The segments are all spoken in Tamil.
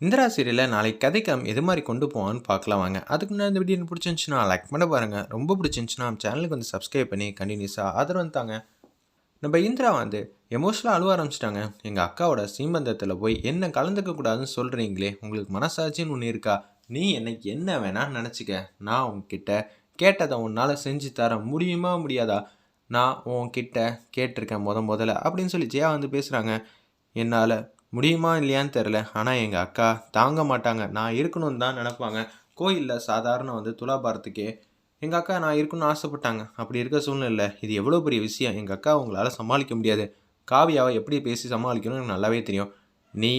இந்திரா சீரியல்ல நாளைக்கு கதைக்களம் எது மாரி கொண்டு போவான்னு பார்க்கலாம் வாங்க. அதுக்கு முன்னாடி இந்த வீடியோ பிடிச்சிருந்துச்சுன்னா லைக் பண்ண பாருங்க. ரொம்ப பிடிச்சிருந்துச்சுன்னா நம்ம சேனலுக்கு வந்து சப்ஸ்கிரைப் பண்ணி கண்டினியூஸா ஆதரவு தாங்க. நம்ம இந்திரா வந்து எமோஷனலா அழுவ ஆரம்பிச்சுட்டாங்க. எங்க அக்காவோட சீமந்தத்துல போய் என்ன கலந்துக்க கூடாதுன்னு சொல்றீங்களே, உங்களுக்கு மனசாட்சின்னு ஒண்ணு இருக்கா? நீ என்னை என்ன வேணான்னு நெனச்சுக்க. நான் உன்கிட்ட கேட்டத உன்னால செஞ்சு தர முடியுமா? முடியாதா? நான் உன்கிட்ட கேட்டிருக்கேன் மொதல்ல அப்படின்னு சொல்லி ஜெயா வந்து பேசுறாங்க. என்னால முடியுமா இல்லையான்னு தெரில. ஆனா எங்க அக்கா தாங்க மாட்டாங்க. நான் இருக்கணும்னு தான் நெனைப்பாங்க. கோயில்ல சாதாரண வந்து துலாபாரத்துக்கே எங்க அக்கா நான் இருக்கணும்னு ஆசைப்பட்டாங்க. அப்படி இருக்க சூழ்நிலையில இது எவ்வளோ பெரிய விஷயம். எங்க அக்காவ உங்களால சமாளிக்க முடியாது. காவியாவ எப்படி பேசி சமாளிக்கணும்னு எனக்கு நல்லாவே தெரியும். நீ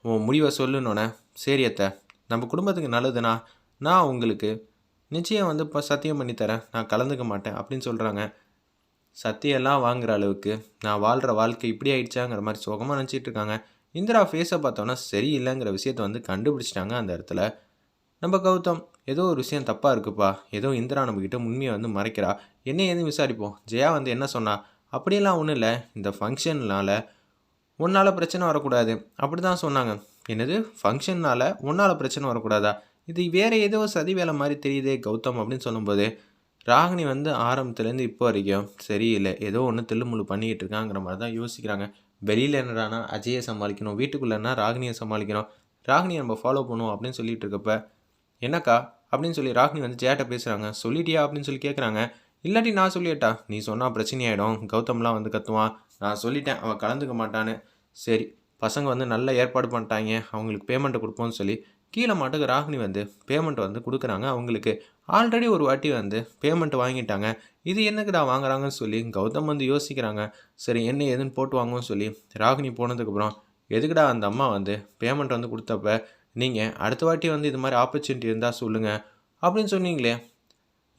உன் முடிவ சொல்லுனோனே, சரி அத்த. நம்ம குடும்பத்துக்கு நல்லதுன்னா, நான் உங்களுக்கு நிச்சயம் வந்து இப்ப சத்தியம் பண்ணி தரேன். நான் கலந்துக்க மாட்டேன் அப்படின்னு சொல்றாங்க. சத்தியெல்லாம் வாங்குற அளவுக்கு நான் வாழ்ற வாழ்க்கை இப்படி ஆயிடுச்சாங்கிற மாரி சோகமா நெனச்சிட்டு இருக்காங்க. இந்திரா ஃபேஸ பார்த்தோன்னா சரியில்லங்கிற விஷயத்த வந்து கண்டுபிடிச்சுட்டாங்க அந்த இடத்துல. நம்ம கௌதம் ஏதோ ஒரு விஷயம் தப்பா இருக்குப்பா. ஏதோ இந்திரா நம்மகிட்ட உண்மைய வந்து மறைக்கிறா. என்ன ஏதுன்னு விசாரிப்போம். ஜெயா வந்து என்ன சொன்னா? அப்படியெல்லாம் ஒண்ணும் இல்ல. இந்த ஃபங்ஷன்னால உன்னால பிரச்சனை வரக்கூடாது. அப்படிதான் சொன்னாங்க. என்னது? ஃபங்ஷன்னால உன்னால பிரச்சனை வரக்கூடாதா? இது வேற ஏதோ சதி வேலை மாரி தெரியுதே கௌதம் அப்படின்னு சொல்லும்போது ராகினி வந்து ஆரம்பத்துலேருந்து இப்போ வரைக்கும் சரியில்ல. ஏதோ ஒண்ணு தில்லுமுல்லு பண்ணிக்கிட்டு இருக்காங்கிற மாரி தான் யோசிக்கிறாங்க. வெளியில என்னடான்னா அஜய சமாளிக்கணும். வீட்டுக்குள்ளன்னா ராகினிய சமாளிக்கணும். ராகினிய நம்ம ஃபாலோ பண்ணுவோம் அப்படின்னு சொல்லிட்டு இருக்கப்ப, "என்னக்கா?" அப்படின்னு சொல்லி ராகினி வந்து ஜெயாட்ட பேசுறாங்க. "சொல்லிட்டியா?" அப்படின்னு சொல்லி கேட்குறாங்க. "இல்லாட்டி நான் சொல்லிறட்டா? நீ சொன்னா பிரச்சனையாயிடும். கௌதம்லாம் வந்து கத்துவான். நான் சொல்லிட்டேன் அவன் கலந்துக்க மாட்டான்னு." "சரி." பசங்க வந்து நல்ல ஏற்பாடு பண்ணிட்டாய்ங்க. அவங்களுக்கு பேமெண்ட்ட குடுப்போம்னு சொல்லி, கீழ மாட்டுக்கு ராகினி வந்து பேமெண்ட் வந்து குடுக்குறாங்க அவங்களுக்கு. ஆல்ரெடி ஒரு வாட்டி வந்து பேமெண்ட் வாங்கிட்டாங்க. இது என்னக்குடா வாங்குறாங்கன்னு சொல்லி கௌதம் வந்து யோசிக்கிறாங்க. சரி என்ன ஏதுன்னு போட்டு வாங்குவோம்னு சொல்லி ராகினி போனதுக்கப்புறம், எதுக்குடா அந்த அம்மா வந்து பேமெண்ட் வந்து குடுத்தப்ப, நீங்க அடுத்த வாட்டி வந்து இது மாரி ஆப்பர்ச்சுனிட்டி இருந்தா சொல்லுங்க அப்படின்னு சொன்னீங்களே.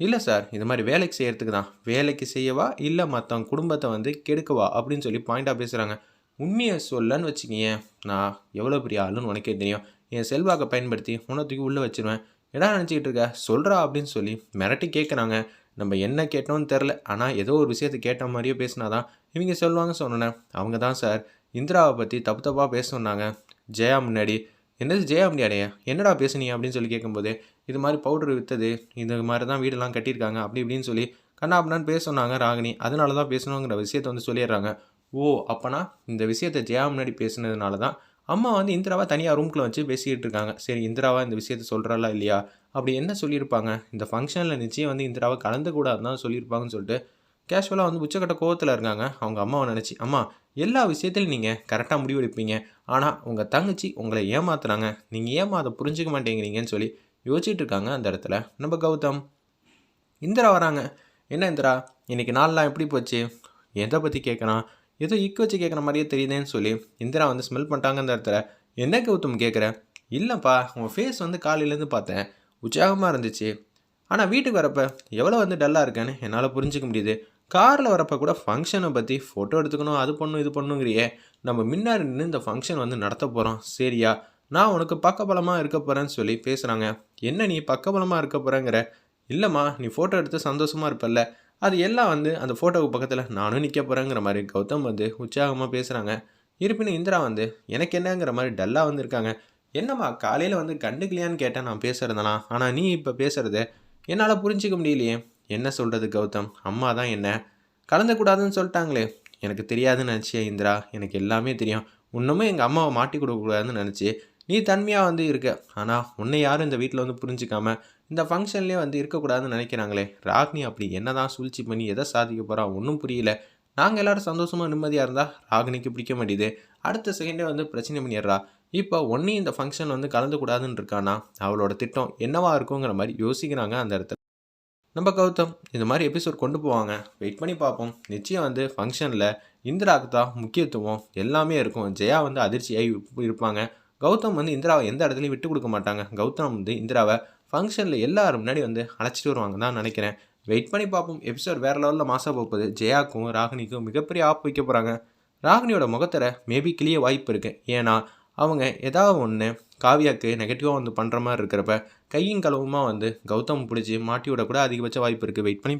இல்ல சார். இது மாரி வேலைக்கு செய்யறதுக்கு தான். வேலைக்கு செய்யவா? இல்ல மத்தவங்க குடும்பத்த வந்து கெடுக்கவா? அப்படின்னு சொல்லி பாயிண்ட்டா பேசுறாங்க. உண்மைய சொல்லன்னு வச்சுக்கயேன், நான் எவ்வளோ பெரிய ஆளுன்னு உனக்கே தெரியும். என் செல்வாக்க பயன்படுத்தி உன்ன தூக்கி உள்ள வச்சுருவேன். என்னடா நெனச்சுக்கிட்டு இருக்க? சொல்றா அப்படின்னு சொல்லி மிரட்டி கேட்குறாங்க. நம்ம என்ன கேட்டோம்னு தெரில. ஆனா ஏதோ ஒரு விஷயத்த கேட்ட மாரியே பேசினா தான் இவங்க சொல்லுவாங்கன்னு சொன்னோனே, அவங்க தான் சார் இந்திராவ பத்தி தப்பு தப்பா பேச சொன்னாங்க. ஜெயா முன்னாடி. என்னது ஜெயா முன்னாடியா? என்னடா பேசுனீங்க? அப்படின்னு சொல்லி கேட்கும்போது, இது மாரி பவுடர் வித்தது. இது மாரி தான் வீடெல்லாம் கட்டியிருக்காங்க. அப்படி இப்படின்னு சொல்லி கன்னா பின்னான்னு பேச சொன்னாங்க ராகினி. அதனால தான் பேசணுங்கிற விஷயத்த வந்து சொல்லிடுறாங்க. ஓ! அப்பன்னா இந்த விஷயத்த ஜெயா முன்னாடி பேசினதுனால தான், அம்மா வந்து இந்திராவ தனியா ரூம்குள்ள வச்சு பேசிக்கிட்டு இருக்காங்க. சரி இந்திராவா இந்த விஷயத்த சொல்றாளா இல்லையா? அப்படி என்ன சொல்லியிருப்பாங்க? இந்த ஃபங்ஷன்ல நிச்சயம் வந்து இந்திராவ கலந்துக்கூடாதுன்னு தான் சொல்லியிருப்பாங்கன்னு சொல்லிட்டு, கேஷுவலா வந்து உச்சக்கட்ட கோவத்துல இருக்காங்க. அவங்க அம்மாவ நெனச்சு. அம்மா எல்லா விஷயத்திலும் நீங்க கரெக்ட்டா முடிவெடுப்பீங்க. ஆனா உங்க தங்கச்சி உங்கள ஏமாத்துறாங்க. நீங்க ஏம்மா அத புரிஞ்சுக்க மாட்டேங்கிறீங்கன்னு சொல்லி யோசிச்சுட்டு இருக்காங்க அந்த இடத்துல. நம்ம கௌதம். இந்திரா வராங்க. "என்ன இந்திரா, இன்னைக்கு நாள்லாம் எப்படி போச்சு?" எத பத்தி கேட்குறான். ஏதோ இக்கு வச்சு கேட்குற மாரியே தெரியுதேன்னு சொல்லி, இந்திரா வந்து ஸ்மெல் பண்ணிட்டாங்க அந்த இடத்துல. "என்ன கௌதம் கேட்குற?" "இல்லப்பா, உன் ஃபேஸ் வந்து காலையிலேருந்து பார்த்தேன். உற்சாகமா இருந்துச்சு. ஆனா வீட்டுக்கு வரப்ப எவ்வளோ வந்து டல்லா இருக்கேன்னு என்னால புரிஞ்சுக்க முடியுது. கார்ல வரப்ப கூட ஃபங்ஷன பத்தி ஃபோட்டோ எடுத்துக்கணும், அது பண்ணணும், இது பண்ணணுங்கிறியே. நம்ம முன்னாடி நின்னு இந்த ஃபங்ஷன் வந்து நடத்தப் போறோம். சரியா? நான் உனக்கு பக்கபலமா இருக்க போறேன்னு" சொல்லி பேசுறாங்க. "என்ன நீ பக்கபலமா இருக்க போறேங்கிற?" இல்லம்மா, நீ ஃபோட்டோ எடுத்து சந்தோஷமா இருப்பல்ல. அது எல்லாம் வந்து அந்த ஃபோட்டோவுக்கு பக்கத்துல நானும் நிக்க போறேங்கிற மாரி கௌதம் வந்து உற்சாகமா பேசுறாங்க. இருப்பினும் இந்திரா வந்து எனக்கு என்னங்கிற மாரி டல்லா வந்து இருக்காங்க. என்னம்மா காலையில வந்து கண்டுக்கலையான்னு கேட்டேன் நான் பேசுறதெல்லாம். ஆனா நீ இப்ப பேசுறத என்னால புரிஞ்சுக்க முடியலையே. என்ன சொல்றது கௌதம்? அம்மா தான் என்ன கலந்துக்கக்கூடாதுன்னு சொல்ட்டாங்களே. எனக்கு தெரியாதுன்னு நெனச்சியா இந்திரா? எனக்கு எல்லாமே தெரியும். இன்னமும் எங்க அம்மாவ மாட்டிக் குடுக்கக்கூடாதுன்னு நெனச்சு, நீ தன்மையா வந்து இருக்க. ஆனா உன்னை யாரும் இந்த வீட்ல வந்து புரிஞ்சுக்காம இந்த ஃபங்ஷன்லயே வந்து இருக்கக்கூடாதுன்னு நினைக்கிறாங்களே! ராகினி அப்படி என்னதான் சூழ்ச்சி பண்ணி எத சாதிக்க போறா? ஒண்ணும் புரியல. நாங்க எல்லாரும் சந்தோஷமா, நிம்மதியா இருந்தா, ராகினிக்கு பிடிக்க மாட்டேது. அடுத்த செகண்டே வந்து பிரச்சனை பண்ணிடுறா. இப்போ உன்னையும் இந்த ஃபங்ஷன் வந்து கலந்துக்கூடாதுன்னு இருக்கான்னா, அவளோட திட்டம் என்னவா இருக்குங்கிற மாரி யோசிக்கிறாங்க அந்த இடத்துல. நம்ம கௌதம் இந்த மாரி எபிசோட் கொண்டு போவாங்க. வெயிட் பண்ணி பார்ப்போம். நிச்சயம் வந்து ஃபங்ஷன்ல இந்திராவுக்கு தான் முக்கியத்துவம் எல்லாமே இருக்கும். ஜெயா வந்து அதிர்ச்சியாகி இருப்பாங்க. கௌதம் வந்து இந்திராவ எந்த இடத்துலயும் விட்டுக் குடுக்க மாட்டாங்க. கௌதம் வந்து இந்திராவ ஃபங்ஷன்ல எல்லாரும் முன்னாடி வந்து அழைச்சிட்டு வருவாங்கன்னு தான் நெனைக்கிறேன். வெயிட் பண்ணி பார்ப்போம். எபிசோட் வேற லெவல்ல மாஸா போப்போது. ஜெயாக்கும், ராகினிக்கும் மிகப்பெரிய ஆப் வைக்க போறாங்க. ராகினியோட முகத்திர மேபி கிழிய வாய்ப்பு இருக்கு. ஏன்னா, அவங்க ஏதாவது ஒண்ணு காவ்யாக்கு நெகட்டிவா வந்து பண்ற மாரி இருக்கிறப்ப கையும் களவுமா வந்து கௌதம் புடிச்சு மாட்டி விடக்கூட அதிகபட்ச வாய்ப்பு இருக்கு. வெயிட் பண்ணி